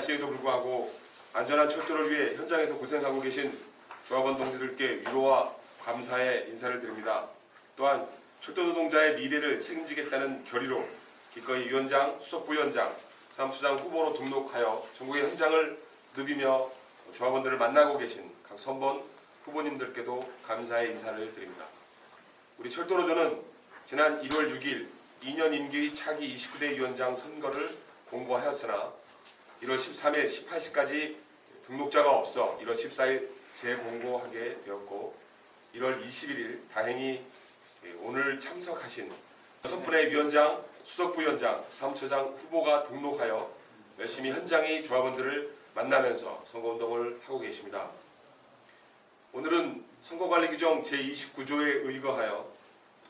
날씨에도 불구하고 안전한 철도를 위해 현장에서 고생하고 계신 조합원 동지들께 위로와 감사의 인사를 드립니다. 또한 철도 노동자의 미래를 책임지겠다는 결의로 기꺼이 위원장, 수석부위원장, 사무처장 후보로 등록하여 전국의 현장을 누비며 조합원들을 만나고 계신 각 선번 후보님들께도 감사의 인사를 드립니다. 우리 철도노조는 지난 1월 6일 2년 임기 차기 29대 위원장 선거를 공고하였으나 1월 13일 18시까지 등록자가 없어 1월 14일 재공고하게 되었고 1월 21일 다행히 오늘 참석하신 6분의 위원장, 수석부위원장, 사무처장 후보가 등록하여 열심히 현장의 조합원들을 만나면서 선거운동을 하고 계십니다. 오늘은 선거관리규정 제29조에 의거하여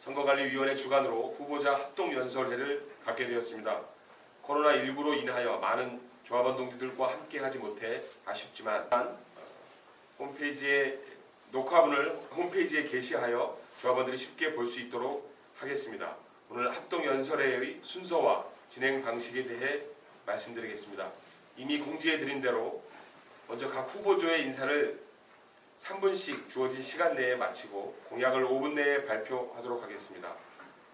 선거관리위원회 주관으로 후보자 합동연설회를 갖게 되었습니다. 코로나19로 인하여 많은 조합원 동지들과 함께 하지 못해 아쉽지만 녹화문을 홈페이지에 게시하여 조합원들이 쉽게 볼 수 있도록 하겠습니다. 오늘 합동연설회의 순서와 진행 방식에 대해 말씀드리겠습니다. 이미 공지해드린 대로 먼저 각 후보조의 인사를 3분씩 주어진 시간 내에 마치고 공약을 5분 내에 발표하도록 하겠습니다.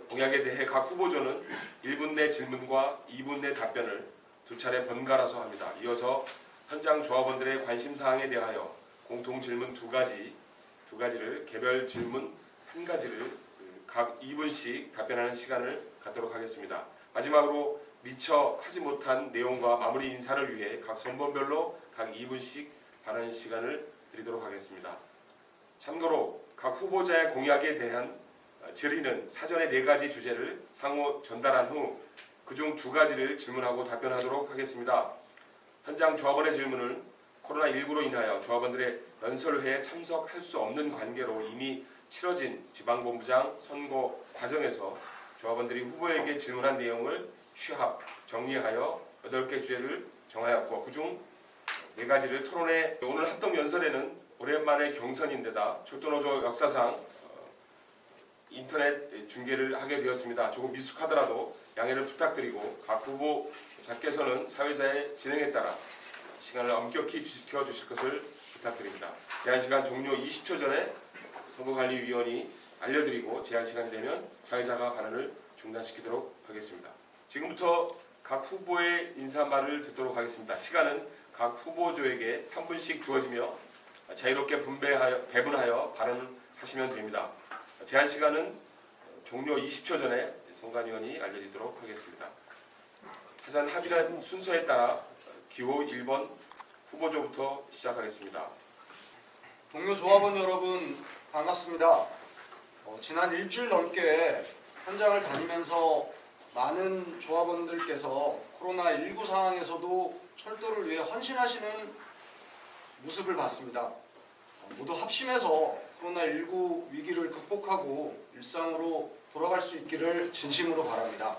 공약에 대해 각 후보조는 1분 내 질문과 2분 내 답변을 두 차례 번갈아서 합니다. 이어서 현장 조합원들의 관심사항에 대하여 공통 질문 두 가지를 개별 질문 한 가지를 각 2분씩 답변하는 시간을 갖도록 하겠습니다. 마지막으로 미처 하지 못한 내용과 마무리 인사를 위해 각 선번별로 각 2분씩 발언 시간을 드리도록 하겠습니다. 참고로 각 후보자의 공약에 대한 질의는 사전에 4가지 주제를 상호 전달한 후 그중 2가지를 질문하고 답변하도록 하겠습니다. 현장 조합원의 질문은 코로나19로 인하여 조합원들의 연설회에 참석할 수 없는 관계로 이미 치러진 지방본부장 선거 과정에서 조합원들이 후보에게 질문한 내용을 취합, 정리하여 8개 주제를 정하였고 그중 4가지를 토론해 오늘 합동연설회는 오랜만에 경선인데다 철도노조 역사상 인터넷 중계를 하게 되었습니다. 조금 미숙하더라도 양해를 부탁드리고 각 후보자께서는 사회자의 진행에 따라 시간을 엄격히 지켜주실 것을 부탁드립니다. 제한시간 종료 20초 전에 선거관리위원이 알려드리고 제한시간이 되면 사회자가 발언을 중단시키도록 하겠습니다. 지금부터 각 후보의 인사말을 듣도록 하겠습니다. 시간은 각 후보조에게 3분씩 주어지며 자유롭게 배분하여 발언하시면 됩니다. 제한시간은 종료 20초 전에 선관위원이 알려드리도록 하겠습니다. 사전 합의한 순서에 따라 기호 1번 후보조부터 시작하겠습니다. 동료 조합원 여러분 반갑습니다. 지난 일주일 넘게 현장을 다니면서 많은 조합원들께서 코로나19 상황에서도 철도를 위해 헌신하시는 모습을 봤습니다. 모두 합심해서 코로나19 위기를 극복하고 일상으로 돌아갈 수 있기를 진심으로 바랍니다.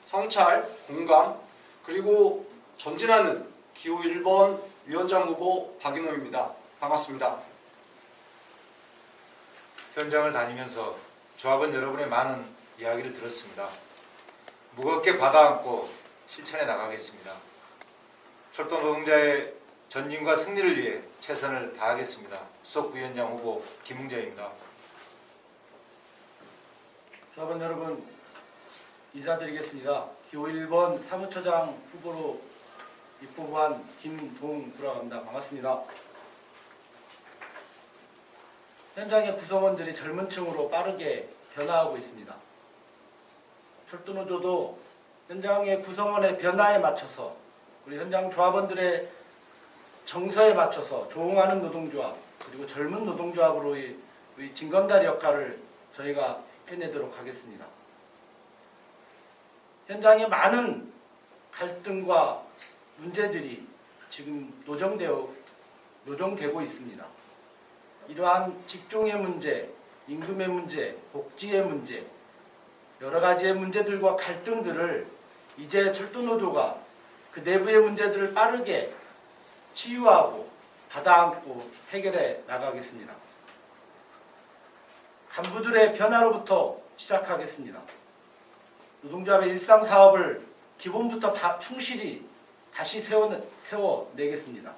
성찰, 공감, 그리고 전진하는 기호 1번 위원장 후보 박인호입니다. 반갑습니다. 현장을 다니면서 조합원 여러분의 많은 이야기를 들었습니다. 무겁게 받아안고 실천해 나가겠습니다. 철도 노동자의 전진과 승리를 위해 최선을 다하겠습니다. 수석부위원장 후보 김웅재입니다. 조합원 여러분 인사드리겠습니다. 기호 1번 사무처장 후보로 입후보한 김동구라고 합니다. 반갑습니다. 현장의 구성원들이 젊은 층으로 빠르게 변화하고 있습니다. 철도노조도 현장의 구성원의 변화에 맞춰서 우리 현장 조합원들의 정서에 맞춰서 조응하는 노동조합 그리고 젊은 노동조합으로의 징검다리 역할을 저희가 해내도록 하겠습니다. 현장에 많은 갈등과 문제들이 지금 노정되고 있습니다. 이러한 직종의 문제, 임금의 문제, 복지의 문제, 여러 가지의 문제들과 갈등들을 이제 철도노조가 그 내부의 문제들을 빠르게 치유하고 받아안고 해결해 나가겠습니다. 간부들의 변화로부터 시작하겠습니다. 노동조합의 일상사업을 기본부터 충실히 다시 세워내겠습니다.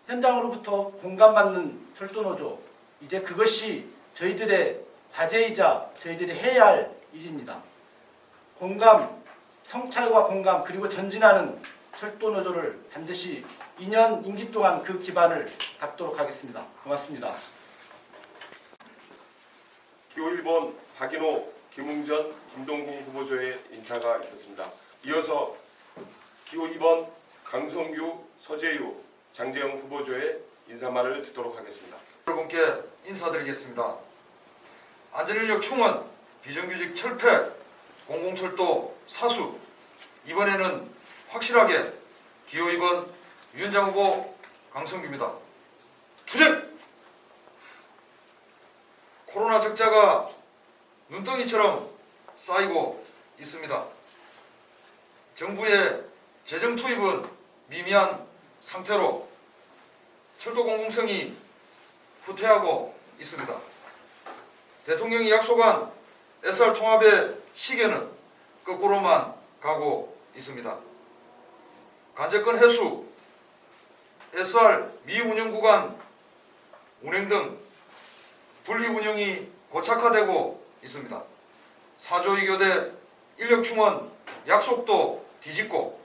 현장으로부터 공감받는 철도노조, 이제 그것이 저희들의 과제이자 저희들이 해야 할 일입니다. 공감, 성찰과 공감, 그리고 전진하는 철도노조를 반드시 2년 임기 동안 그 기반을 닦도록 하겠습니다. 고맙습니다. 기호 1번 박인호, 김웅전, 김동국 후보조의 인사가 있었습니다. 이어서 기호 2번 강성규, 서재유, 장재영 후보조의 인사말을 듣도록 하겠습니다. 여러분께 인사드리겠습니다. 안전인력 충원, 비정규직 철폐, 공공철도 사수, 이번에는 확실하게 기호 2번 위원장 후보 강성규입니다. 투쟁! 코로나 적자가 눈덩이처럼 쌓이고 있습니다. 정부의 재정 투입은 미미한 상태로 철도 공공성이 후퇴하고 있습니다. 대통령이 약속한 SR 통합의 시계는 거꾸로만 가고 있습니다. 관제권 해수, SR 미운영 구간 운행 등 분리 운영이 고착화되고 있습니다. 4조 2교대 인력 충원 약속도 뒤집고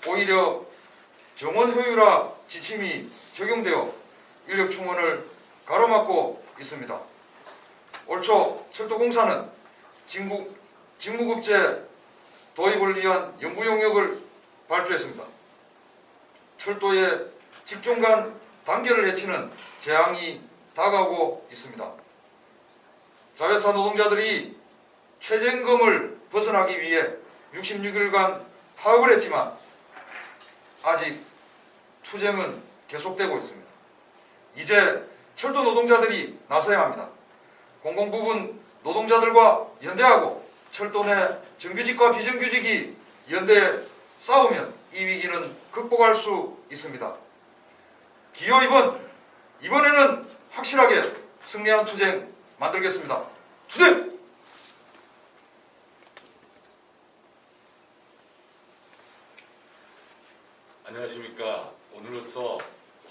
오히려 정원 효율화 지침이 적용되어 인력 충원을 가로막고 있습니다. 올 초 철도공사는 직무급제 도입을 위한 연구 용역을 발주했습니다. 철도의 직종 간 단계를 해치는 재앙이 다가오고 있습니다. 자회사 노동자들이 최저임금을 벗어나기 위해 66일간 파업을 했지만 아직 투쟁은 계속되고 있습니다. 이제 철도 노동자들이 나서야 합니다. 공공부문 노동자들과 연대하고 철도 내 정규직과 비정규직이 연대해 싸우면 이 위기는 극복할 수 있습니다. 기호 2번, 이번에는 확실하게 승리하는 투쟁 만들겠습니다. 투쟁! 안녕하십니까. 오늘로써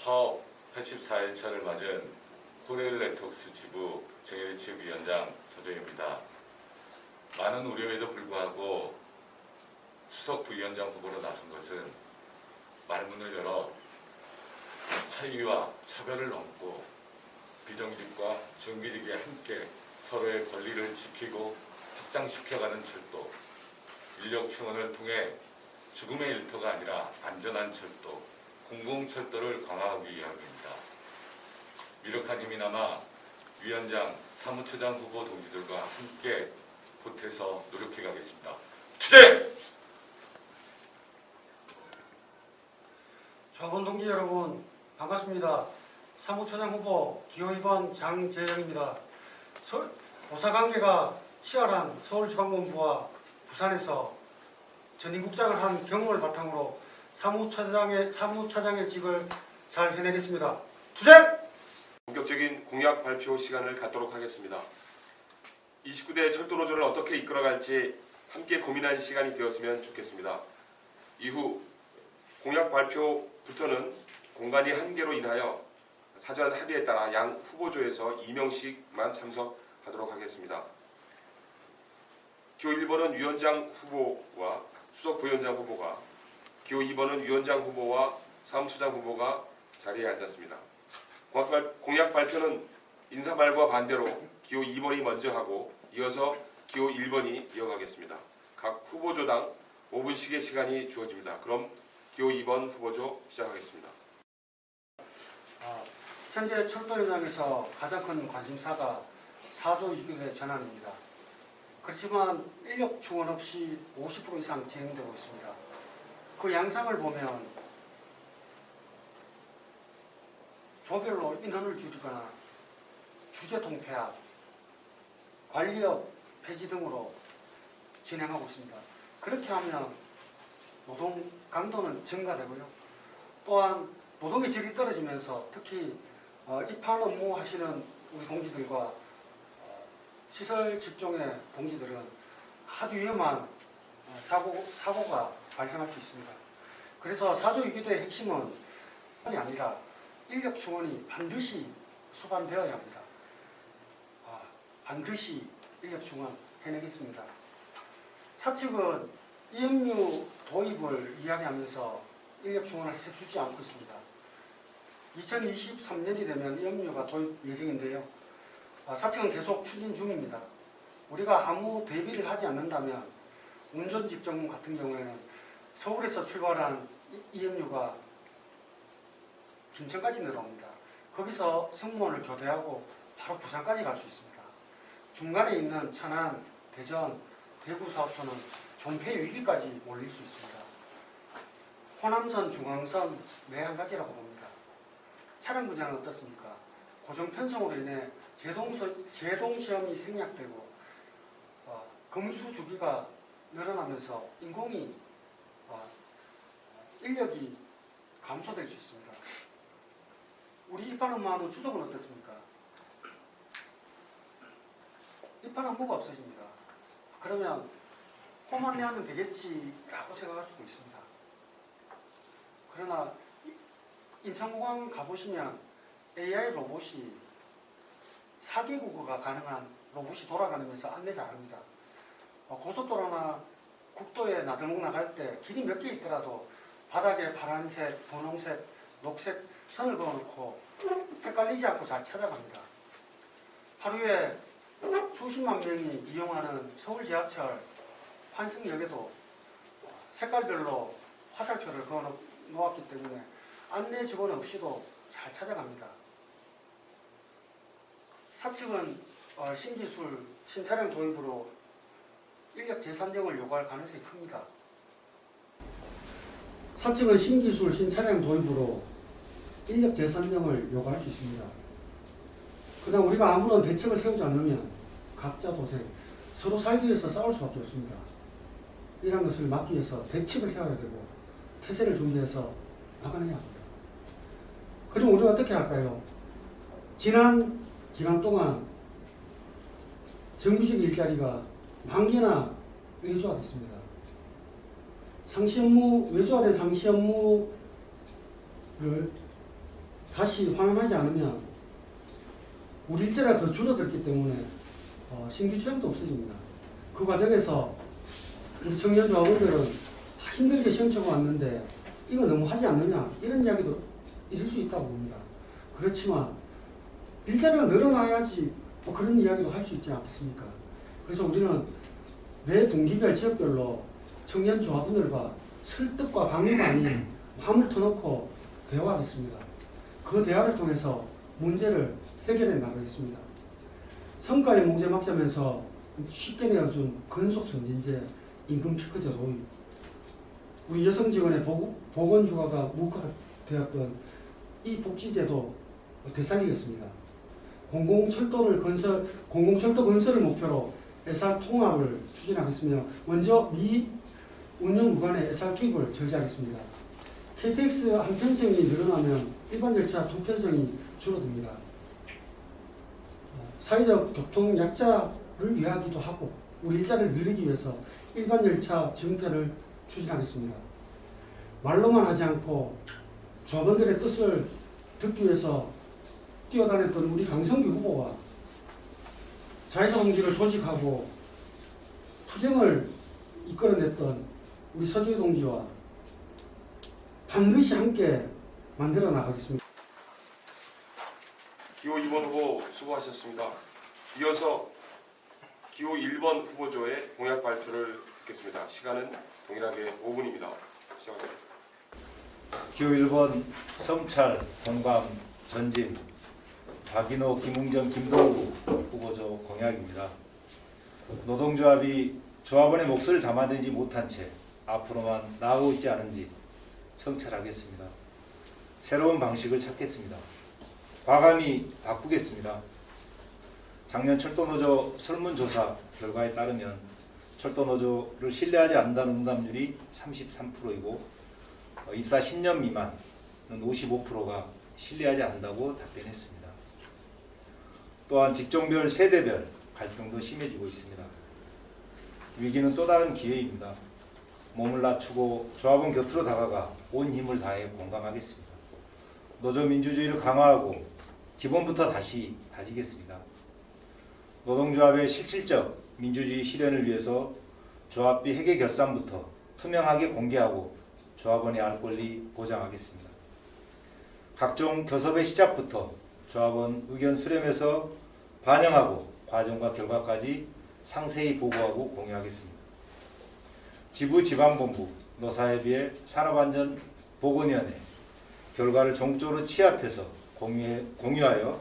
파업 84일차를 맞은 코레일 네트워크스 지부 정혜리치위원장 서재입니다. 많은 우려에도 불구하고 수석 부위원장 후보로 나선 것은 말문을 열어 차이와 차별을 넘고 비정규직과 정규직이 함께 서로의 권리를 지키고 확장시켜가는 철도, 인력 충원을 통해 죽음의 일터가 아니라 안전한 철도, 공공철도를 강화하기 위함입니다. 유력한 힘이나마 위원장, 사무처장 후보 동지들과 함께 보태서 노력해 가겠습니다. 투쟁! 조합원 동지 여러분 반갑습니다. 사무처장 후보 기호 2번 장재영입니다. 보사관계가 치열한 서울지방본부와 부산에서 전임국장을 한 경험을 바탕으로 사무처장의 직을 잘 해내겠습니다. 투쟁! 본격적인 공약 발표 시간을 갖도록 하겠습니다. 29대 철도노조를 어떻게 이끌어갈지 함께 고민한 시간이 되었으면 좋겠습니다. 이후 공약 발표부터는 공간이 한계로 인하여 사전 합의에 따라 양 후보조에서 2명씩만 참석하도록 하겠습니다. 기호 1번은 위원장 후보와 수석 부위원장 후보가, 기호 2번은 위원장 후보와 사무처장 후보가 자리에 앉았습니다. 공약 발표는 인사말과 반대로 기호 2번이 먼저 하고 이어서 기호 1번이 이어가겠습니다. 각 후보조당 5분씩의 시간이 주어집니다. 그럼 기호 2번 후보조 시작하겠습니다. 현재 철도 현장에서 가장 큰 관심사가 4조 2교대 전환입니다. 그렇지만 인력 충원 없이 50% 이상 진행되고 있습니다. 그 양상을 보면 조별로 인원을 줄이거나 주제 통폐합, 관리업 폐지 등으로 진행하고 있습니다. 그렇게 하면 노동 강도는 증가되고요. 또한 노동의 질이 떨어지면서 특히 입판 업무 하시는 우리 동지들과 시설 직종의 동지들은 아주 위험한 사고가 발생할 수 있습니다. 그래서 4조 2교대의 핵심은 아니라 인력 충원이 반드시 수반되어야 합니다. 반드시 인력 충원 해내겠습니다. 사측은 EMU 도입을 이야기하면서 인력 충원을 해주지 않고 있습니다. 2023년이 되면 EMU가 도입 예정인데요. 사측은 계속 추진 중입니다. 우리가 아무 대비를 하지 않는다면 운전직 전문 같은 경우에는 서울에서 출발한 EMU가 김천까지 내려옵니다. 거기서 승무원을 교대하고 바로 부산까지 갈 수 있습니다. 중간에 있는 천안, 대전, 대구 사업소는 존폐 위기까지 몰릴 수 있습니다. 호남선, 중앙선 매 한 가지라고 봅니다. 차량 분야는 어떻습니까? 고정 편성으로 인해 제동 시험이 생략되고 검수 주기가 늘어나면서 인력이 감소될 수 있습니다. 우리 입판 업무하는 수석은 어떻습니까? 입판 업무가 없어집니다. 그러면 홈 안내하면 되겠지라고 생각할 수도 있습니다. 그러나 인천공항 가보시면 AI 로봇이 4개 국어가 가능한 로봇이 돌아다니면서 안내 잘합니다. 고속도로나 국도에 나들목 나갈 때 길이 몇 개 있더라도 바닥에 파란색, 분홍색, 녹색 선을 그어놓고 헷갈리지 않고 잘 찾아갑니다. 하루에 수십만 명이 이용하는 서울 지하철 환승역에도 색깔별로 화살표를 그어 놓았기 때문에 안내 직원 없이도 잘 찾아갑니다. 사측은 신기술, 신차량 도입으로 인력 재산정을 요구할 가능성이 큽니다. 사측은 신기술, 신차량 도입으로 인력 재산정을 요구할 수 있습니다. 그러나 우리가 아무런 대책을 세우지 않으면 각자 도생, 서로 살기 위해서 싸울 수밖에 없습니다. 이런 것을 막기 위해서 대책을 세워야 되고 태세를 준비해서 막아내야 합니다. 그럼 우리가 어떻게 할까요? 지난 기간 동안 정규직 일자리가 10,000개나 외주화 됐습니다. 외주화된 상시 업무를 다시 환원하지 않으면 우리 일자리가 더 줄어들기 때문에 신규 채용도 없어집니다. 그 과정에서 우리 청년 조합원들은 힘들게 시험 치고 왔는데 이거 너무 하지 않느냐 이런 이야기도 있을 수 있다고 봅니다. 그렇지만 일자리가 늘어나야지 뭐 그런 이야기도 할 수 있지 않겠습니까? 그래서 우리는 매 분기별 지역별로 청년 조합원들과 설득과 강요가 아닌 마음을 터놓고 대화하겠습니다. 그 대화를 통해서 문제를 해결해 나가겠습니다. 성과에 목재막자면서 쉽게 내어준 근속선진제, 임금 피크제 도입, 우리 여성 직원의 보건휴가가 무과되었던 이 복지제도 되살리겠습니다. 공공철도 건설을 목표로 SR 통합을 추진하겠으며 먼저 미 운영 구간의 SR 투입을 저지하겠습니다. KTX 한 편성이 늘어나면 일반 열차 두 편성이 줄어듭니다. 사회적 교통 약자를 위하기도 하고 우리 일자리를 늘리기 위해서 일반 열차 증폐를 추진하겠습니다. 말로만 하지 않고 조합원들의 뜻을 듣기 위해서 뛰어다녔던 우리 강성규 후보와 자회사 공지를 조직하고 투쟁을 이끌어냈던 우리 서주희 동지와 반드시 함께 만들어 나가겠습니다. 기호 2번 후보 수고하셨습니다. 이어서 기호 1번 후보조의 공약 발표를 듣겠습니다. 시간은 동일하게 5분입니다. 시작합니다. 기호 1번 성찰, 공감, 전진, 박인호, 김웅정, 김동우 후보조 공약입니다. 노동조합이 조합원의 몫을 담아내지 못한 채 앞으로만 나아가고 있지 않은지 성찰하겠습니다. 새로운 방식을 찾겠습니다. 과감히 바꾸겠습니다. 작년 철도노조 설문조사 결과에 따르면 철도노조를 신뢰하지 않는다는 응답률이 33%이고 입사 10년 미만은 55%가 신뢰하지 않는다고 답변했습니다. 또한 직종별, 세대별 갈등도 심해지고 있습니다. 위기는 또 다른 기회입니다. 몸을 낮추고 조합원 곁으로 다가가 온 힘을 다해 공감하겠습니다. 노조 민주주의를 강화하고 기본부터 다시 다지겠습니다. 노동조합의 실질적 민주주의 실현을 위해서 조합비 회계 결산부터 투명하게 공개하고 조합원의 알 권리 보장하겠습니다. 각종 교섭의 시작부터 조합원 의견 수렴해서 반영하고 과정과 결과까지 상세히 보고하고 공유하겠습니다. 지부 지방본부, 노사협의회, 산업안전보건위원회 결과를 종적으로 취합해서 공유하여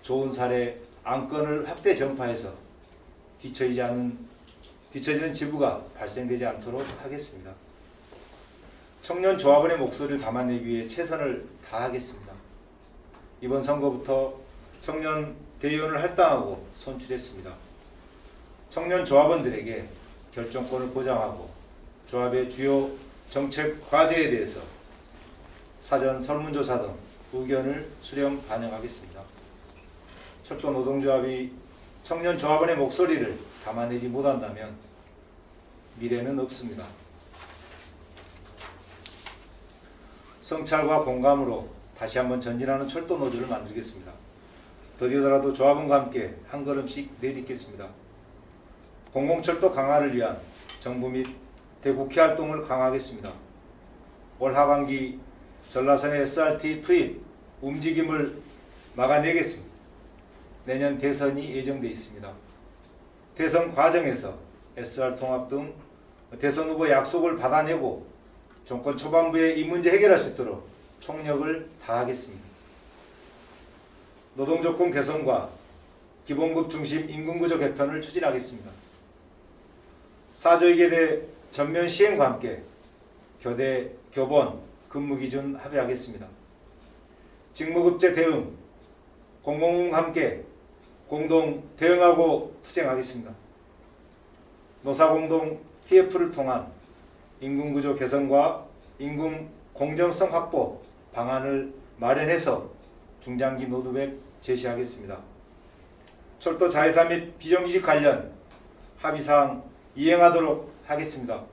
좋은 사례 안건을 확대 전파해서 뒤처지는 지부가 발생되지 않도록 하겠습니다. 청년 조합원의 목소리를 담아내기 위해 최선을 다하겠습니다. 이번 선거부터 청년 대의원을 할당하고 선출했습니다. 청년 조합원들에게 결정권을 보장하고 조합의 주요 정책 과제에 대해서 사전 설문조사 등 의견을 수렴 반영하겠습니다. 철도 노동조합이 청년 조합원의 목소리를 담아내지 못한다면 미래는 없습니다. 성찰과 공감으로 다시 한번 전진하는 철도 노조를 만들겠습니다. 더디더라도 조합원과 함께 한 걸음씩 내딛겠습니다. 공공철도 강화를 위한 정부 및 대국회 활동을 강화하겠습니다. 올 하반기 전라선의 SRT 투입 움직임을 막아내겠습니다. 내년 대선이 예정돼 있습니다. 대선 과정에서 SR 통합 등 대선 후보 약속을 받아내고 정권 초반부에 이 문제 해결할 수 있도록 총력을 다하겠습니다. 노동조건 개선과 기본급 중심 임금구조 개편을 추진하겠습니다. 4조이계대 전면 시행과 함께 교대, 교본, 근무기준 합의하겠습니다. 직무급제 대응, 공공과 함께 공동 대응하고 투쟁하겠습니다. 노사공동 TF를 통한 임금구조 개선과 임금 공정성 확보 방안을 마련해서 중장기 노드맵 제시하겠습니다. 철도 자회사 및 비정규직 관련 합의사항 이행하도록 하겠습니다.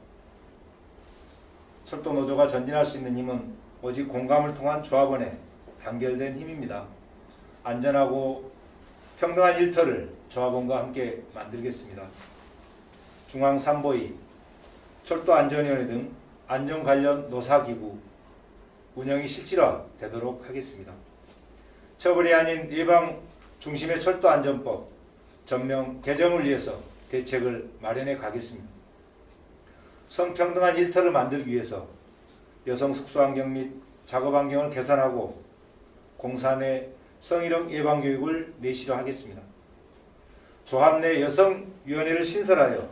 철도 노조가 전진할 수 있는 힘은 오직 공감을 통한 조합원의 단결된 힘입니다. 안전하고 평등한 일터를 조합원과 함께 만들겠습니다. 중앙3보위, 철도안전위원회 등 안전 관련 노사기구 운영이 실질화되도록 하겠습니다. 처벌이 아닌 예방 중심의 철도안전법 전면 개정을 위해서 대책을 마련해 가겠습니다. 성평등한 일터를 만들기 위해서 여성 숙소환경 및 작업환경을 개선하고 공사 내 성희롱 예방교육을 내시로 하겠습니다. 조합 내 여성위원회를 신설하여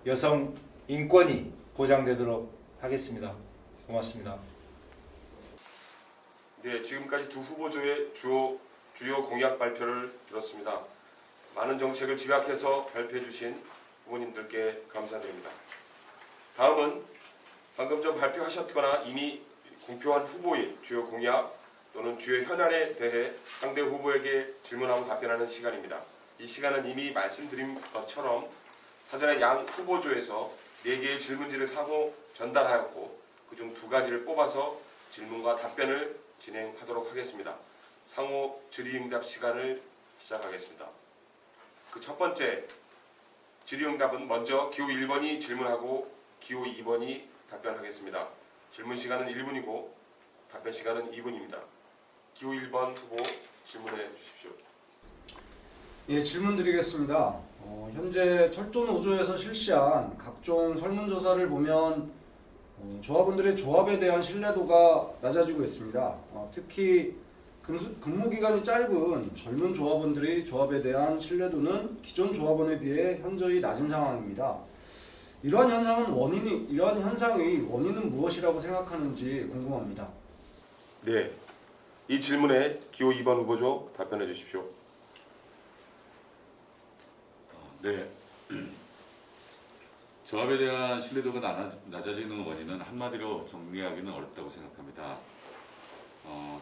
여성 인권이 보장되도록 하겠습니다. 고맙습니다. 네, 지금까지 두 후보조의 주요 공약 발표를 들었습니다. 많은 정책을 집약해서 발표해 주신 후보님들께 감사드립니다. 다음은 방금 전 발표하셨거나 이미 공표한 후보의 주요 공약 또는 주요 현안에 대해 상대 후보에게 질문하고 답변하는 시간입니다. 이 시간은 이미 말씀드린 것처럼 사전에 양 후보조에서 4개의 질문지를 상호 전달하였고 그중 2가지를 뽑아서 질문과 답변을 진행하도록 하겠습니다. 상호 질의응답 시간을 시작하겠습니다. 그 첫 번째 질의응답은 먼저 기호 1번이 질문하고 기호 2번이 답변하겠습니다. 질문 시간은 1분이고 답변 시간은 2분입니다. 기호 1번 후보 질문해 주십시오. 예, 질문 드리겠습니다. 현재 철도노조에서 실시한 각종 설문조사를 보면 조합원들의 조합에 대한 신뢰도가 낮아지고 있습니다. 특히 근무기간이 짧은 젊은 조합원들의 조합에 대한 신뢰도는 기존 조합원에 비해 현저히 낮은 상황입니다. 이러한 현상의 원인은 무엇이라고 생각하는지 궁금합니다. 네, 이 질문에 기호 2번 후보조 답변해 주십시오. 네. 조합에 대한 신뢰도가 낮아지는 원인은 한마디로 정리하기는 어렵다고 생각합니다.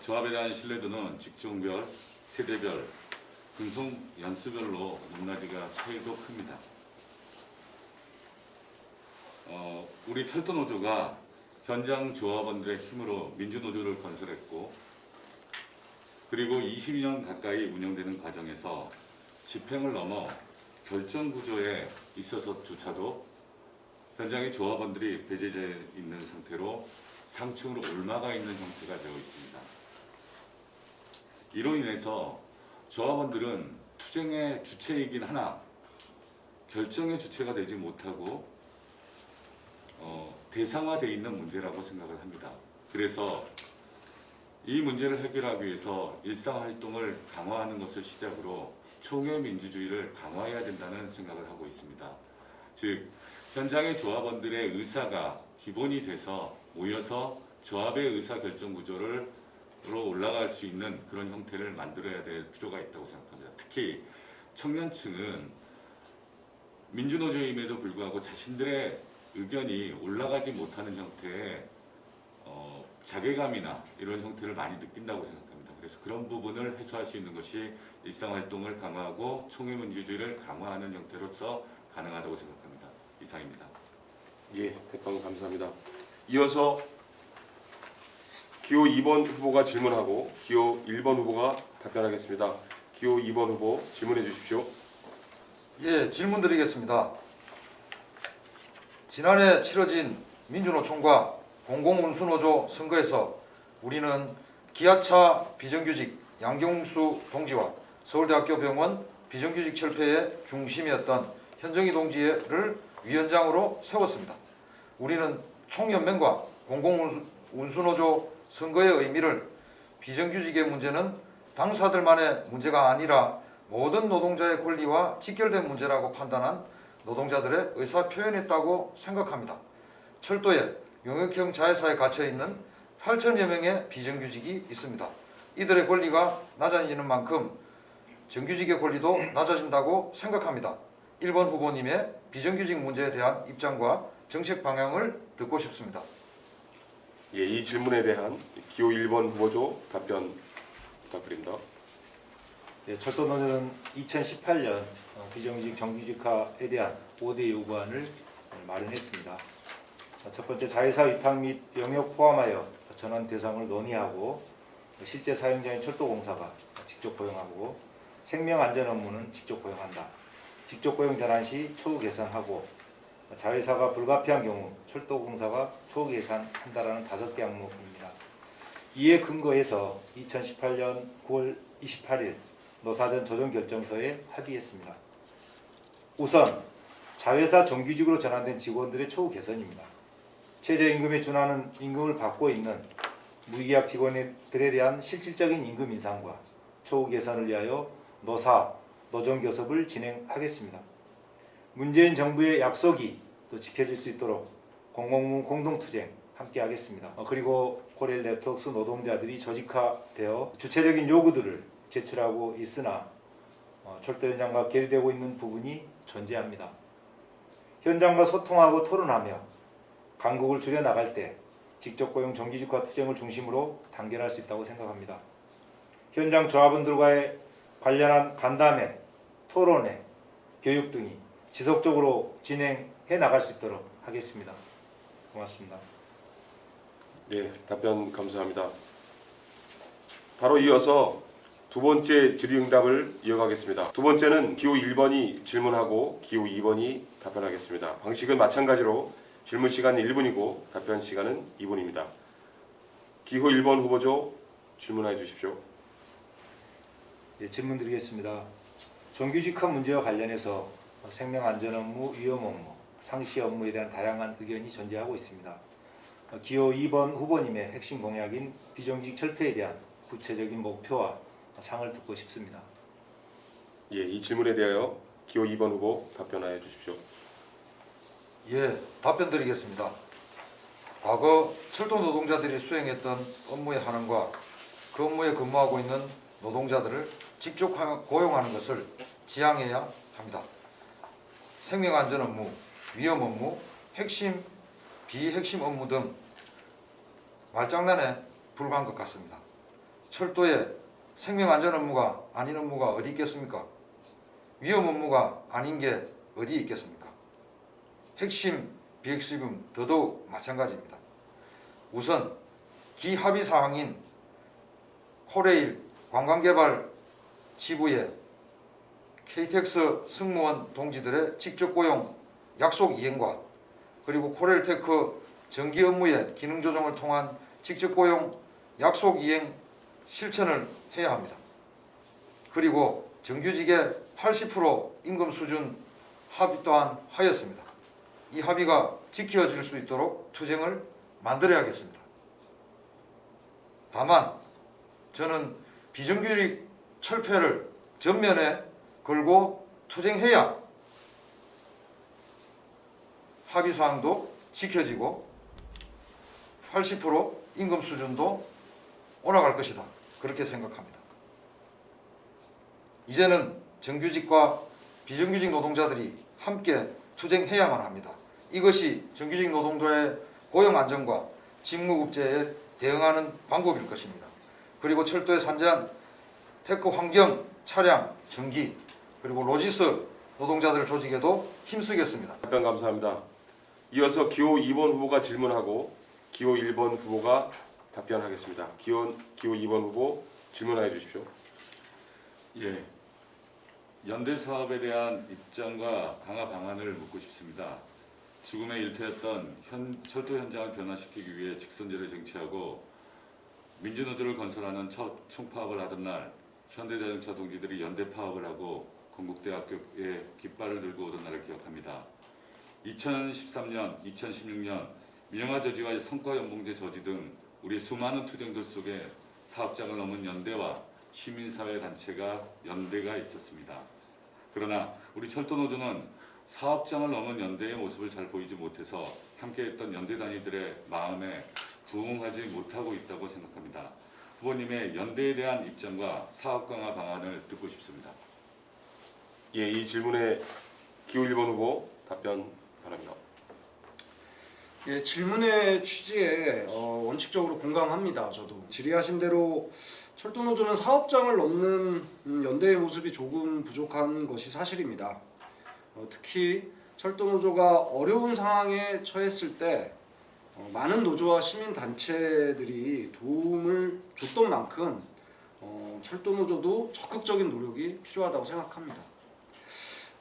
조합에 대한 신뢰도는 직종별, 세대별, 근속 연수별로 높낮이가 차이도 큽니다. 우리 철도노조가 현장 조합원들의 힘으로 민주노조를 건설했고, 그리고 20년 가까이 운영되는 과정에서 집행을 넘어 결정 구조에 있어서조차도 현장의 조합원들이 배제되어 있는 상태로 상층으로 올라가 있는 형태가 되어 있습니다. 이로 인해서 조합원들은 투쟁의 주체이긴 하나 결정의 주체가 되지 못하고 대상화되어 있는 문제라고 생각을 합니다. 그래서 이 문제를 해결하기 위해서 일상활동을 강화하는 것을 시작으로 총회 민주주의를 강화해야 된다는 생각을 하고 있습니다. 즉 현장의 조합원들의 의사가 기본이 돼서 모여서 조합의 의사결정 구조로 올라갈 수 있는 그런 형태를 만들어야 될 필요가 있다고 생각합니다. 특히 청년층은 민주노조임에도 불구하고 자신들의 의견이 올라가지 못하는 형태의 자괴감이나 이런 형태를 많이 느낀다고 생각합니다. 그래서 그런 부분을 해소할 수 있는 것이 일상활동을 강화하고 총회 민주주의를 강화하는 형태로서 가능하다고 생각합니다. 이상입니다. 예, 대빵 감사합니다. 이어서 기호 2번 후보가 질문하고 기호 1번 후보가 답변하겠습니다. 기호 2번 후보 질문해 주십시오. 예, 질문 드리겠습니다. 지난해 치러진 민주노총과 공공운수노조 선거에서 우리는 기아차 비정규직 양경수 동지와 서울대학교 병원 비정규직 철폐의 중심이었던 현정희 동지를 위원장으로 세웠습니다. 우리는 총연맹과 공공운수노조 선거의 의미를 비정규직의 문제는 당사들만의 문제가 아니라 모든 노동자의 권리와 직결된 문제라고 판단한 노동자들의 의사표현이었다고 생각합니다. 철도에 용역형 자회사에 갇혀있는 8천여 명의 비정규직이 있습니다. 이들의 권리가 낮아지는 만큼 정규직의 권리도 낮아진다고 생각합니다. 1번 후보님의 비정규직 문제에 대한 입장과 정책 방향을 듣고 싶습니다. 예, 이 질문에 대한 기호 1번 후보조 답변 부탁드립니다. 네, 철도노조는 2018년 비정규직 정규직화에 대한 5대 요구안을 마련했습니다. 첫 번째, 자회사 위탁 및 영역 포함하여 전환 대상을 논의하고 실제 사용자인 철도공사가 직접 고용하고 생명 안전 업무는 직접 고용한다. 직접 고용 전환 시 초과 계산하고 자회사가 불가피한 경우 철도공사가 초과 계산한다라는 5개 항목입니다. 이에 근거해서 2018년 9월 28일 노사전 조정결정서에 합의했습니다. 우선 자회사 정규직으로 전환된 직원들의 초과 개선입니다. 최저임금에 준하는 임금을 받고 있는 무계약 직원들에 대한 실질적인 임금 인상과 초과 개선을 위하여 노사, 노정교섭을 진행하겠습니다. 문재인 정부의 약속이 또 지켜질 수 있도록 공공무 공동투쟁 함께 하겠습니다. 그리고 코레일 네트워크스 노동자들이 조직화되어 주체적인 요구들을 제출하고 있으나 철도 현장과 괴리되고 있는 부분이 존재합니다. 현장과 소통하고 토론하며 간극을 줄여나갈 때 직접 고용 정규직화 투쟁을 중심으로 단결할 수 있다고 생각합니다. 현장 조합원들과의 관련한 간담회, 토론회, 교육 등이 지속적으로 진행해 나갈 수 있도록 하겠습니다. 고맙습니다. 예, 답변 감사합니다. 바로 이어서 두 번째 질의응답을 이어가겠습니다. 두 번째는 기호 1번이 질문하고 기호 2번이 답변하겠습니다. 방식은 마찬가지로 질문 시간은 1분이고 답변 시간은 2분입니다. 기호 1번 후보조 질문해 주십시오. 예, 질문 드리겠습니다. 정규직화 문제와 관련해서 생명안전 업무, 위험 업무, 상시 업무에 대한 다양한 의견이 존재하고 있습니다. 기호 2번 후보님의 핵심 공약인 비정규직 철폐에 대한 구체적인 목표와 상을 듣고 싶습니다. 예, 이 질문에 대하여 기호 2번 후보 답변하여 주십시오. 예, 답변 드리겠습니다. 과거 철도 노동자들이 수행했던 업무의 한원과 그 업무에 근무하고 있는 노동자들을 직접 고용하는 것을 지향해야 합니다. 생명안전 업무, 위험 업무, 핵심, 비핵심 업무 등 말장난에 불과한 것 같습니다. 철도에 생명안전 업무가 아닌 업무가 어디 있겠습니까? 위험 업무가 아닌 게 어디 있겠습니까? 핵심, 비핵수입은 더더욱 마찬가지입니다. 우선 기합의 사항인 코레일 관광개발 지부의 KTX 승무원 동지들의 직접 고용 약속 이행과 그리고 코레일테크 정기 업무의 기능 조정을 통한 직접 고용 약속 이행 실천을 해야 합니다. 그리고 정규직의 80% 임금 수준 합의 또한 하였습니다. 이 합의가 지켜질 수 있도록 투쟁을 만들어야겠습니다. 다만 저는 비정규직 철폐를 전면에 걸고 투쟁해야 합의사항도 지켜지고 80% 임금 수준도 올라갈 것이다. 그렇게 생각합니다. 이제는 정규직과 비정규직 노동자들이 함께 투쟁해야만 합니다. 이것이 정규직 노동자의 고용 안정과 직무급제에 대응하는 방법일 것입니다. 그리고 철도에 산재한 테크 환경, 차량, 전기, 그리고 로지스 노동자들 조직에도 힘쓰겠습니다. 답변 감사합니다. 이어서 기호 2번 후보가 질문하고 기호 1번 후보가 답변하겠습니다. 기호 2번 후보 질문해 주십시오. 예, 연대 사업에 대한 입장과 강화 방안을 묻고 싶습니다. 죽음의 일터였던 철도 현장을 변화시키기 위해 직선제를 쟁취하고 민주노조를 건설하는 첫 총파업을 하던 날 현대자동차 동지들이 연대 파업을 하고 건국대학교에 깃발을 들고 오던 날을 기억합니다. 2013년, 2016년 민영화 저지와 성과연봉제 저지 등 우리 수많은 투쟁들 속에 사업장을 넘은 연대와 시민사회 단체가 연대가 있었습니다. 그러나 우리 철도노조는 사업장을 넘은 연대의 모습을 잘 보이지 못해서 함께했던 연대단위들의 마음에 부응하지 못하고 있다고 생각합니다. 후보님의 연대에 대한 입장과 사업 강화 방안을 듣고 싶습니다. 예, 이 질문에 기호 1번 후보 답변 바랍니다. 예, 질문의 취지에 원칙적으로 공감합니다. 저도 질의하신 대로 철도노조는 사업장을 넘는 연대의 모습이 조금 부족한 것이 사실입니다. 특히 철도노조가 어려운 상황에 처했을 때 많은 노조와 시민단체들이 도움을 줬던 만큼 철도노조도 적극적인 노력이 필요하다고 생각합니다.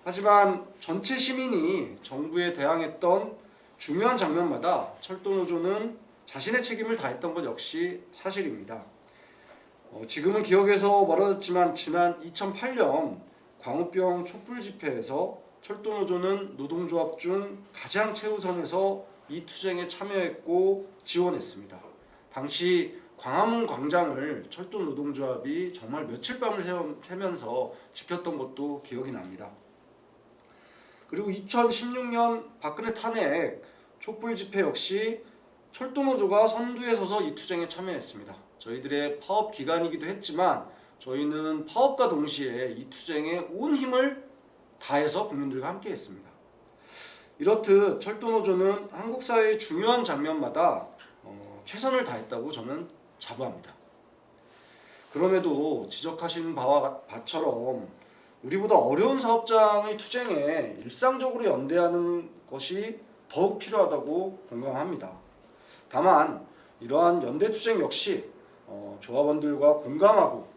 하지만 전체 시민이 정부에 대항했던 중요한 장면마다 철도노조는 자신의 책임을 다했던 것 역시 사실입니다. 지금은 기억에서 멀어졌지만 지난 2008년 광우병 촛불 집회에서 철도노조는 노동조합 중 가장 최우선에서 이 투쟁에 참여했고 지원했습니다. 당시 광화문 광장을 철도노동조합이 정말 며칠 밤을 새면서 지켰던 것도 기억이 납니다. 그리고 2016년 박근혜 탄핵 촛불 집회 역시 철도노조가 선두에 서서 이 투쟁에 참여했습니다. 저희들의 파업 기간이기도 했지만 저희는 파업과 동시에 이 투쟁에 온 힘을 다해서 국민들과 함께 했습니다. 이렇듯 철도노조는 한국 사회의 중요한 장면마다 최선을 다했다고 저는 자부합니다. 그럼에도 지적하신 바처럼 우리보다 어려운 사업장의 투쟁에 일상적으로 연대하는 것이 더욱 필요하다고 공감합니다. 다만 이러한 연대 투쟁 역시 조합원들과 공감하고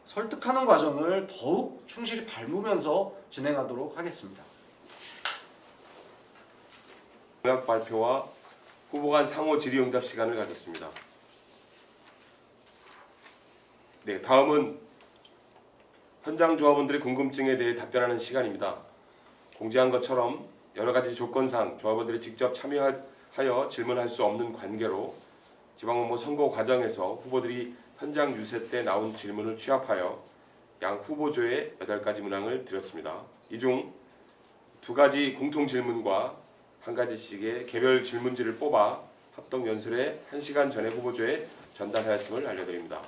설득하는 과정을 더욱 충실히 밟으면서 진행하도록 하겠습니다. 공약 발표와 후보 간 상호 질의응답 시간을 갖겠습니다. 네, 다음은 현장 조합원들의 궁금증에 대해 답변하는 시간입니다. 공지한 것처럼 여러 가지 조건상 조합원들이 직접 참여하여 질문할 수 없는 관계로 지방홍보 선거 과정에서 후보들이 현장 유세 때 나온 질문을 취합하여 양 후보조에 8가지 문항을 드렸습니다. 이 중 2가지 공통 질문과 1가지씩의 개별 질문지를 뽑아 합동연설에 1시간 전에 후보조에 전달하였음을 알려드립니다.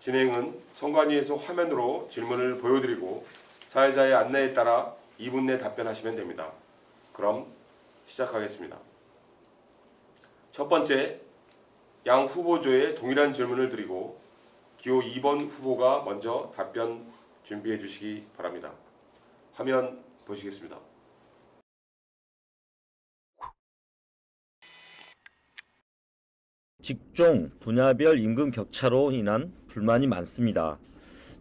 진행은 선관위에서 화면으로 질문을 보여드리고 사회자의 안내에 따라 2분 내 답변하시면 됩니다. 그럼 시작하겠습니다. 첫 번째, 양 후보조에 동일한 질문을 드리고 기호 2번 후보가 먼저 답변 준비해 주시기 바랍니다. 화면 보시겠습니다. 직종, 분야별 임금 격차로 인한 불만이 많습니다.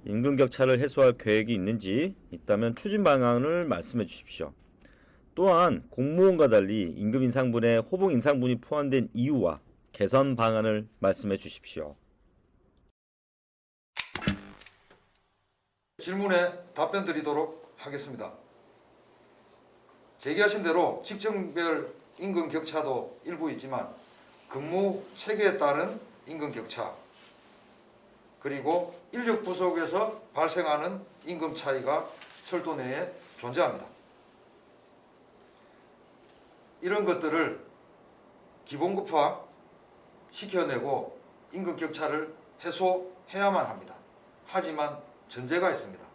임금 격차를 해소할 계획이 있는지 있다면 추진 방안을 말씀해 주십시오. 또한 공무원과 달리 임금 인상분에 호봉 인상분이 포함된 이유와 개선 방안을 말씀해 주십시오. 질문에 답변 드리도록 하겠습니다. 제기하신 대로 직종별 임금 격차도 일부 있지만 근무 체계에 따른 임금 격차 그리고 인력 부족에서 발생하는 임금 차이가 철도 내에 존재합니다. 이런 것들을 기본급화 시켜내고 임금 격차를 해소해야만 합니다. 하지만 전제가 있습니다.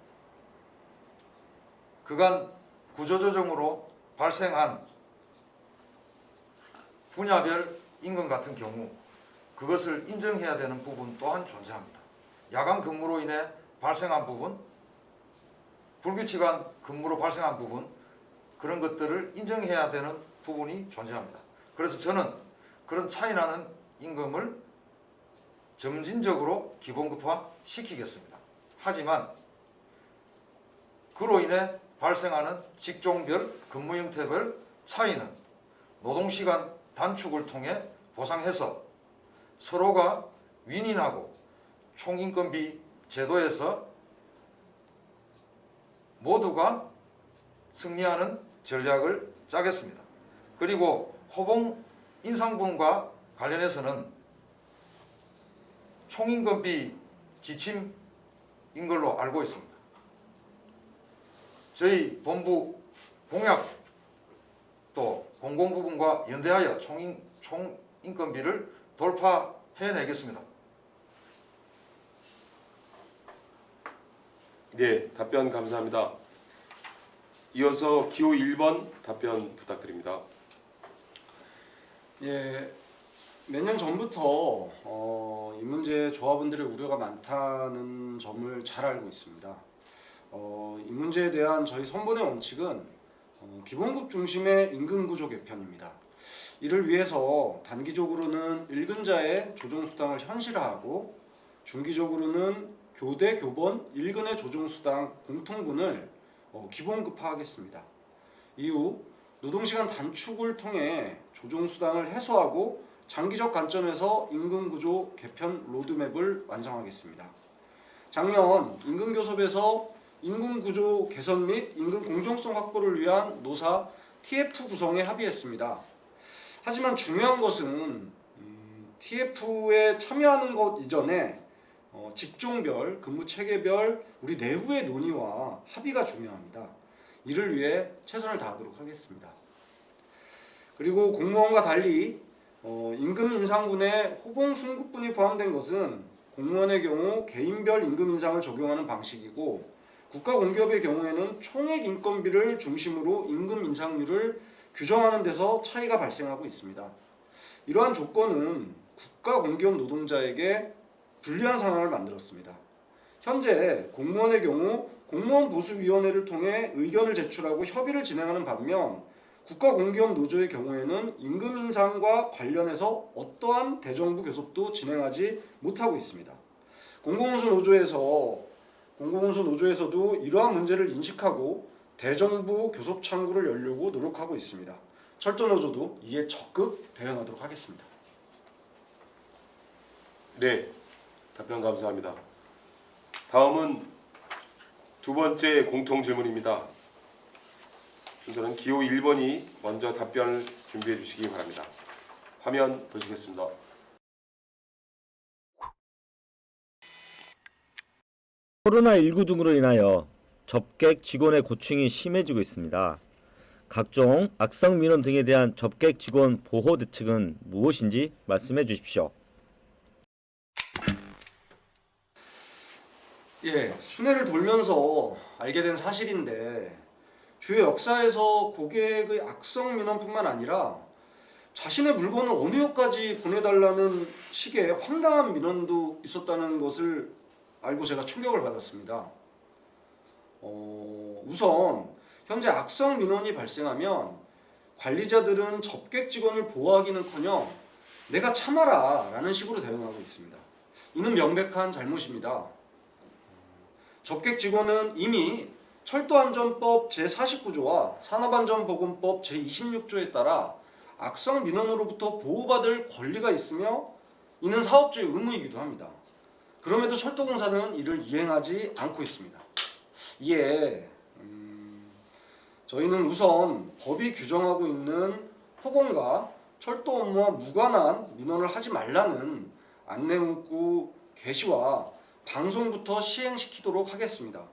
그간 구조조정으로 발생한 분야별 임금 같은 경우 그것을 인정해야 되는 부분 또한 존재합니다. 야간 근무로 인해 발생한 부분, 불규칙한 근무로 발생한 부분 그런 것들을 인정해야 되는 부분이 존재합니다. 그래서 저는 그런 차이 나는 임금을 점진적으로 기본급화 시키겠습니다. 하지만 그로 인해 발생하는 직종별 근무 형태별 차이는 노동시간 단축을 통해 보상해서 서로가 윈윈하고 총인건비 제도에서 모두가 승리하는 전략을 짜겠습니다. 그리고 호봉 인상분과 관련해서는 총인건비 지침인 걸로 알고 있습니다. 저희 본부 공약 또 공공부문과 연대하여 총인건비를 돌파해내겠습니다. 네, 답변 감사합니다. 이어서 기호 1번 답변 부탁드립니다. 예, 몇 년 전부터 이 문제에 조합원들의 우려가 많다는 점을 잘 알고 있습니다. 이 문제에 대한 저희 선본의 원칙은 기본급 중심의 임금구조 개편입니다. 이를 위해서 단기적으로는 일근자의 조정수당을 현실화하고 중기적으로는 교대, 교본, 일근의 조정수당 공통분을 기본급화하겠습니다. 이후 노동시간 단축을 통해 조정수당을 해소하고 장기적 관점에서 임금구조 개편 로드맵을 완성하겠습니다. 작년 임금교섭에서 임금구조 개선 및 임금 공정성 확보를 위한 노사 TF 구성에 합의했습니다. 하지만 중요한 것은 TF에 참여하는 것 이전에 직종별, 근무 체계별 우리 내부의 논의와 합의가 중요합니다. 이를 위해 최선을 다하도록 하겠습니다. 그리고 공무원과 달리 임금 인상분에 호봉 순급분이 포함된 것은 공무원의 경우 개인별 임금 인상을 적용하는 방식이고 국가공기업의 경우에는 총액 인건비를 중심으로 임금 인상률을 규정하는 데서 차이가 발생하고 있습니다. 이러한 조건은 국가공기업 노동자에게 불리한 상황을 만들었습니다. 현재 공무원의 경우 공무원보수위원회를 통해 의견을 제출하고 협의를 진행하는 반면 국가공기업 노조의 경우에는 임금 인상과 관련해서 어떠한 대정부 교섭도 진행하지 못하고 있습니다. 공공운수 노조에서도 이러한 문제를 인식하고 대정부 교섭 창구를 열려고 노력하고 있습니다. 철도노조도 이에 적극 대응하도록 하겠습니다. 네, 답변 감사합니다. 다음은 두 번째 공통 질문입니다. 순서는 기호 1번이 먼저 답변을 준비해 주시기 바랍니다. 화면 보시겠습니다. 코로나19 등으로 인하여 접객 직원의 고충이 심해지고 있습니다. 각종 악성 민원 등에 대한 접객 직원 보호 대책은 무엇인지 말씀해 주십시오. 예, 순회를 돌면서 알게 된 사실인데 주요 역사에서 고객의 악성 민원뿐만 아니라 자신의 물건을 어느 역까지 보내달라는 식의 황당한 민원도 있었다는 것을 알고 제가 충격을 받았습니다. 우선 현재 악성 민원이 발생하면 관리자들은 접객 직원을 보호하기는커녕 내가 참아라 라는 식으로 대응하고 있습니다. 이는 명백한 잘못입니다. 접객 직원은 이미 철도안전법 제49조와 산업안전보건법 제26조에 따라 악성 민원으로부터 보호받을 권리가 있으며 이는 사업주의 의무이기도 합니다. 그럼에도 철도공사는 이를 이행하지 않고 있습니다. 이에 저희는 우선 법이 규정하고 있는 폭언과 철도 업무와 무관한 민원을 하지 말라는 안내 문구 게시와 방송부터 시행시키도록 하겠습니다.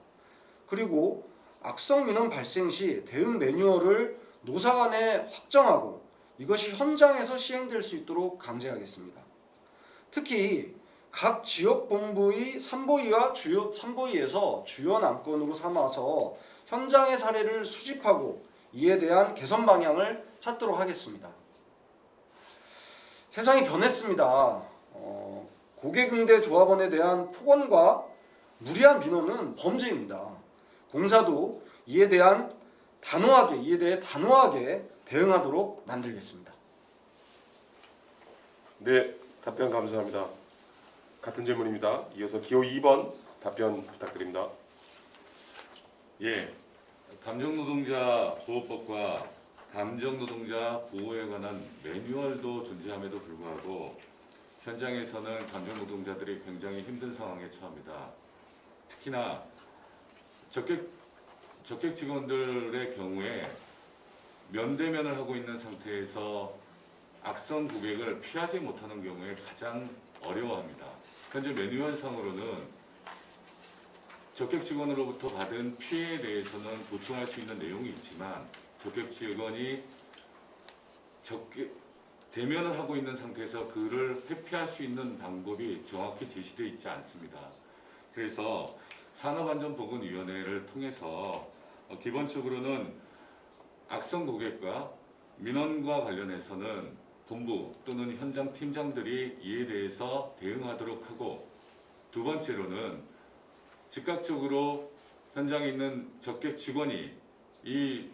그리고 악성 민원 발생 시 대응 매뉴얼을 노사 간에 확정하고 이것이 현장에서 시행될 수 있도록 강제하겠습니다. 특히 각 지역본부의 산보위와 산보위에서 주요 안건으로 삼아서 현장의 사례를 수집하고 이에 대한 개선 방향을 찾도록 하겠습니다. 세상이 변했습니다. 고객응대 조합원에 대한 폭언과 무리한 민원은 범죄입니다. 공사도 이에 대해 단호하게 대응하도록 만들겠습니다. 네, 답변 감사합니다. 같은 질문입니다. 이어서 기호 2번 답변 부탁드립니다. 예, 감정노동자 보호법과 감정노동자 보호에 관한 매뉴얼도 존재함에도 불구하고 현장에서는 감정노동자들이 굉장히 힘든 상황에 처합니다. 특히나 적객 직원들의 경우에 면대면을 하고 있는 상태에서 악성 고객을 피하지 못하는 경우에 가장 어려워합니다. 현재 매뉴얼상으로는 적객 직원으로부터 받은 피해에 대해서는 보충할 수 있는 내용이 있지만 적객 직원이 대면을 하고 있는 상태에서 그를 회피할 수 있는 방법이 정확히 제시되어 있지 않습니다. 그래서 산업안전보건위원회를 통해서 기본적으로는 악성 고객과 민원과 관련해서는 본부 또는 현장 팀장들이 이에 대해서 대응하도록 하고, 두 번째로는 즉각적으로 현장에 있는 적객 직원이 이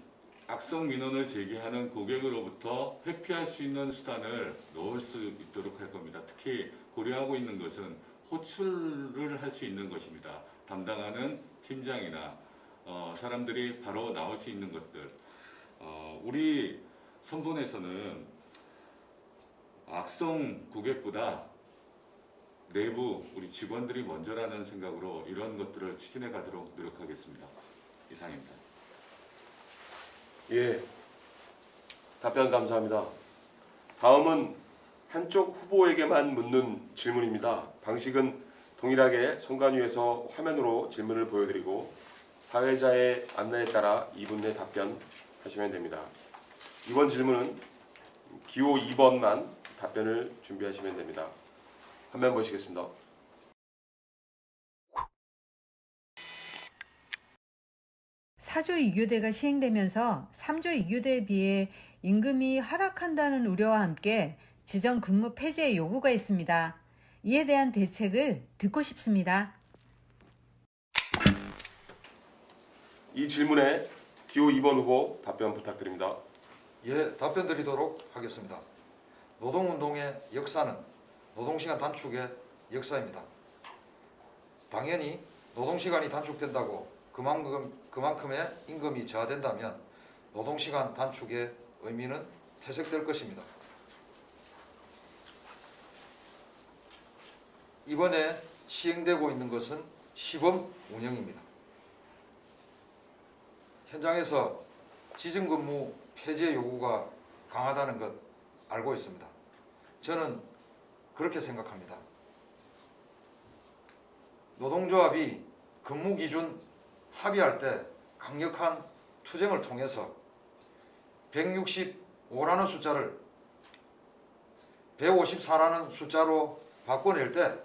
악성 민원을 제기하는 고객으로부터 회피할 수 있는 수단을 넣을 수 있도록 할 겁니다. 특히 고려하고 있는 것은 호출을 할 수 있는 것입니다. 담당하는 팀장이나 사람들이 바로 나올 수 있는 것들. 우리 선본에서는 악성 고객보다 내부 우리 직원들이 먼저라는 생각으로 이런 것들을 추진해 가도록 노력하겠습니다. 이상입니다. 예, 답변 감사합니다. 다음은 한쪽 후보에게만 묻는 질문입니다. 방식은 동일하게 선관위에서 화면으로 질문을 보여드리고 사회자의 안내에 따라 2분 내 답변하시면 됩니다. 이번 질문은 기호 2번만 답변을 준비하시면 됩니다. 화면 보시겠습니다. 사조 2교대가 시행되면서 3조 2교대에 비해 임금이 하락한다는 우려와 함께 지정 근무 폐지의 요구가 있습니다. 이에 대한 대책을 듣고 싶습니다. 이 질문에 기호 2번 후보 답변 부탁드립니다. 예, 답변 드리도록 하겠습니다. 노동운동의 역사는 노동시간 단축의 역사입니다. 당연히 노동시간이 단축된다고 그만큼의 임금이 저하된다면 노동시간 단축의 의미는 퇴색될 것입니다. 이번에 시행되고 있는 것은 시범 운영입니다. 현장에서 지정근무 폐지의 요구가 강하다는 것 알고 있습니다. 저는 그렇게 생각합니다. 노동조합이 근무기준 합의할 때 강력한 투쟁을 통해서 165라는 숫자를 154라는 숫자로 바꿔낼 때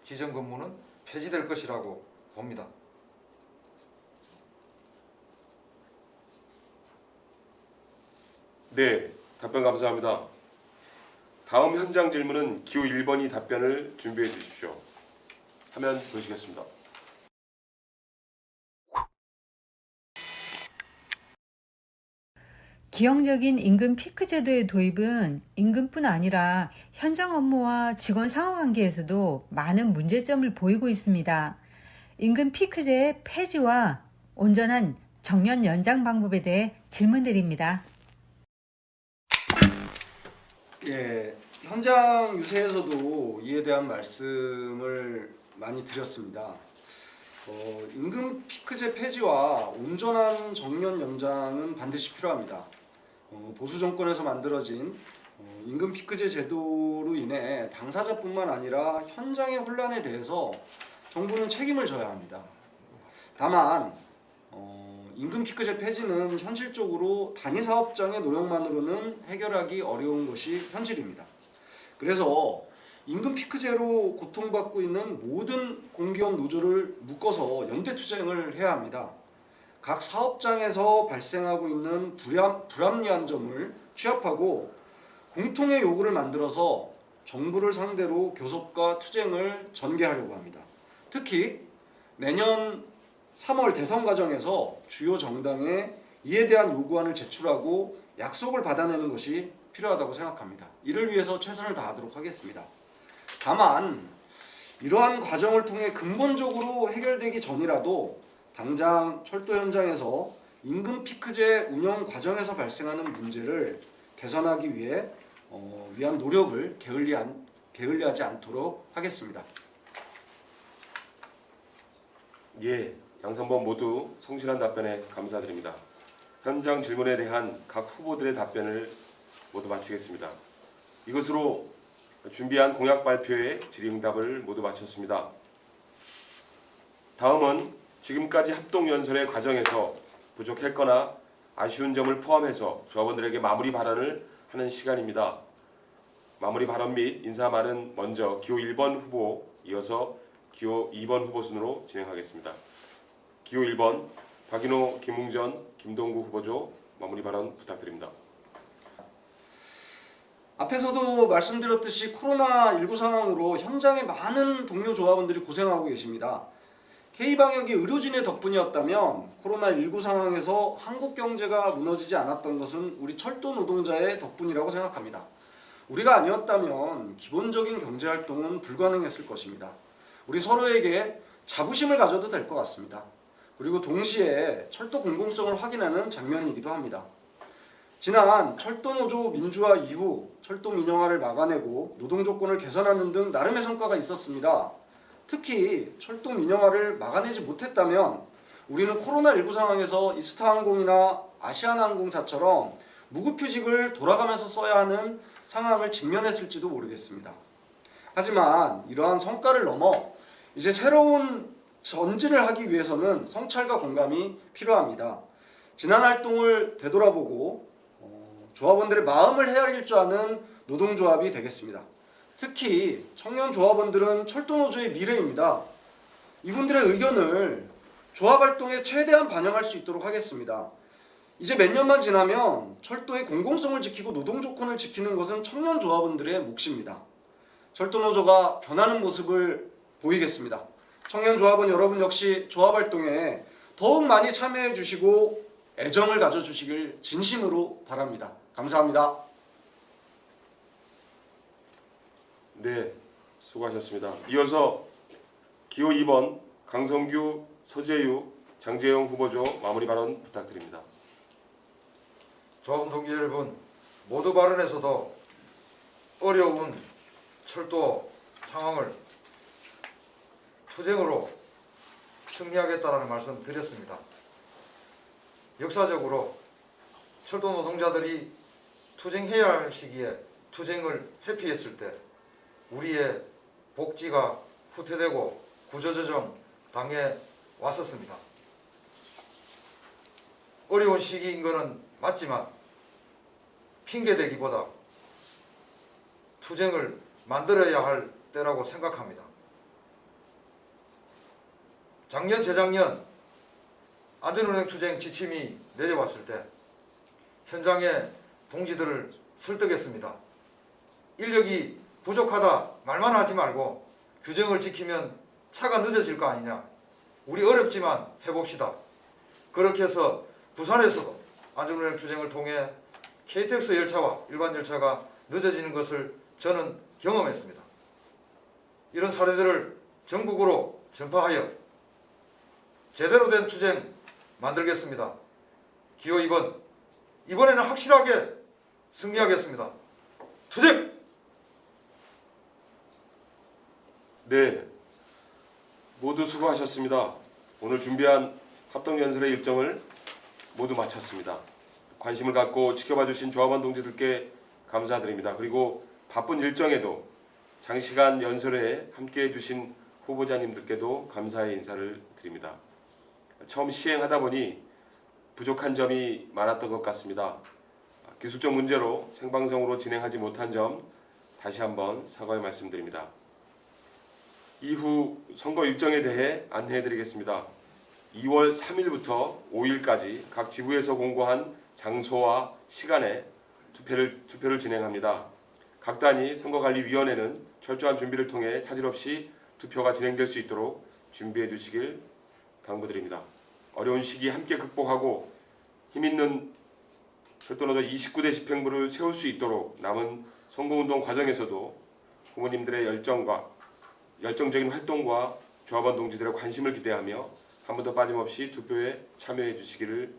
지정근무는 폐지될 것이라고 봅니다. 네, 답변 감사합니다. 다음 현장 질문은 기호 1번이 답변을 준비해 주십시오. 화면 보시겠습니다. 기형적인 임금 피크 제도의 도입은 임금뿐 아니라 현장 업무와 직원 상호관계에서도 많은 문제점을 보이고 있습니다. 임금 피크제의 폐지와 온전한 정년 연장 방법에 대해 질문드립니다. 예, 현장 유세에서도 이에 대한 말씀을 많이 드렸습니다. 임금 피크제 폐지와 온전한 정년 연장은 반드시 필요합니다. 보수 정권에서 만들어진 임금 피크제 제도로 인해 당사자뿐만 아니라 현장의 혼란에 대해서 정부는 책임을 져야 합니다. 다만 임금 피크제 폐지는 현실적으로 단위 사업장의 노력만으로는 해결하기 어려운 것이 현실입니다. 그래서 임금 피크제로 고통받고 있는 모든 공기업 노조를 묶어서 연대 투쟁을 해야 합니다. 각 사업장에서 발생하고 있는 불합리한 점을 취합하고 공통의 요구를 만들어서 정부를 상대로 교섭과 투쟁을 전개하려고 합니다. 특히 내년 3월 대선 과정에서 주요 정당에 이에 대한 요구안을 제출하고 약속을 받아내는 것이 필요하다고 생각합니다. 이를 위해서 최선을 다하도록 하겠습니다. 다만 이러한 과정을 통해 근본적으로 해결되기 전이라도 당장 철도 현장에서 임금 피크제 운영 과정에서 발생하는 문제를 개선하기 위한 노력을 게을리하지 않도록 하겠습니다. 예, 양선본 모두 성실한 답변에 감사드립니다. 현장 질문에 대한 각 후보들의 답변을 모두 마치겠습니다. 이것으로 준비한 공약 발표의 질의응답을 모두 마쳤습니다. 다음은 지금까지 합동연설의 과정에서 부족했거나 아쉬운 점을 포함해서 조합원들에게 마무리 발언을 하는 시간입니다. 마무리 발언 및 인사말은 먼저 기호 1번 후보, 이어서 기호 2번 후보 순으로 진행하겠습니다. 기호 1번 박인호, 김웅전, 김동구 후보조 마무리 발언 부탁드립니다. 앞에서도 말씀드렸듯이 코로나19 상황으로 현장에 많은 동료 조합원들이 고생하고 계십니다. K방역이 의료진의 덕분이었다면 코로나19 상황에서 한국 경제가 무너지지 않았던 것은 우리 철도 노동자의 덕분이라고 생각합니다. 우리가 아니었다면 기본적인 경제활동은 불가능했을 것입니다. 우리 서로에게 자부심을 가져도 될 것 같습니다. 그리고 동시에 철도 공공성을 확인하는 장면이기도 합니다. 지난 철도노조 민주화 이후 철도 민영화를 막아내고 노동조건을 개선하는 등 나름의 성과가 있었습니다. 특히 철도 민영화를 막아내지 못했다면 우리는 코로나19 상황에서 이스타항공이나 아시아나항공사처럼 무급휴직을 돌아가면서 써야 하는 상황을 직면했을지도 모르겠습니다. 하지만 이러한 성과를 넘어 이제 새로운 전진을 하기 위해서는 성찰과 공감이 필요합니다. 지난 활동을 되돌아보고 조합원들의 마음을 헤아릴 줄 아는 노동조합이 되겠습니다. 특히 청년 조합원들은 철도노조의 미래입니다. 이분들의 의견을 조합활동에 최대한 반영할 수 있도록 하겠습니다. 이제 몇 년만 지나면 철도의 공공성을 지키고 노동조건을 지키는 것은 청년 조합원들의 몫입니다. 철도노조가 변하는 모습을 보이겠습니다. 청년 조합원 여러분 역시 조합활동에 더욱 많이 참여해 주시고 애정을 가져주시길 진심으로 바랍니다. 감사합니다. 네, 수고하셨습니다. 이어서 기호 2번 강성규, 서재유, 장재영 후보조 마무리 발언 부탁드립니다. 조합원 동기 여러분, 모두 발언에서도 어려운 철도 상황을 투쟁으로 승리하겠다라는 말씀 드렸습니다. 역사적으로 철도 노동자들이 투쟁해야 할 시기에 투쟁을 회피했을 때 우리의 복지가 후퇴되고 구조조정 당해 왔었습니다. 어려운 시기인 것은 맞지만 핑계대기보다 투쟁을 만들어야 할 때라고 생각합니다. 작년, 재작년 안전운행 투쟁 지침이 내려왔을 때 현장에 동지들을 설득했습니다. 인력이 부족하다 말만 하지 말고 규정을 지키면 차가 늦어질 거 아니냐. 우리 어렵지만 해봅시다. 그렇게 해서 부산에서도 안전운행 투쟁을 통해 KTX 열차와 일반 열차가 늦어지는 것을 저는 경험했습니다. 이런 사례들을 전국으로 전파하여 제대로 된 투쟁 만들겠습니다. 기호 2번, 이번에는 확실하게 승리하겠습니다. 투쟁! 네, 모두 수고하셨습니다. 오늘 준비한 합동연설의 일정을 모두 마쳤습니다. 관심을 갖고 지켜봐 주신 조합원 동지들께 감사드립니다. 그리고 바쁜 일정에도 장시간 연설회에 함께해 주신 후보자님들께도 감사의 인사를 드립니다. 처음 시행하다 보니 부족한 점이 많았던 것 같습니다. 기술적 문제로 생방송으로 진행하지 못한 점 다시 한번 사과의 말씀드립니다. 이후 선거 일정에 대해 안내해 드리겠습니다. 2월 3일부터 5일까지 각 지부에서 공고한 장소와 시간에 투표를 진행합니다. 각 단위 선거관리위원회는 철저한 준비를 통해 차질 없이 투표가 진행될 수 있도록 준비해 주시길 당부드립니다. 어려운 시기 함께 극복하고 힘있는 철도노조 29대 집행부를 세울 수 있도록 남은 선거운동 과정에서도 후보님들의 열정적인 활동과 조합원 동지들의 관심을 기대하며 한 번도 빠짐없이 투표에 참여해 주시기를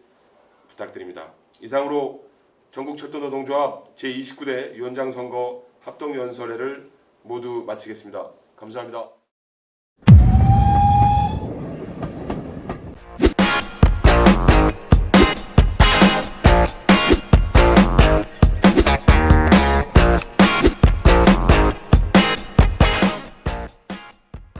부탁드립니다. 이상으로 전국철도노동조합 제29대 위원장 선거 합동연설회를 모두 마치겠습니다. 감사합니다.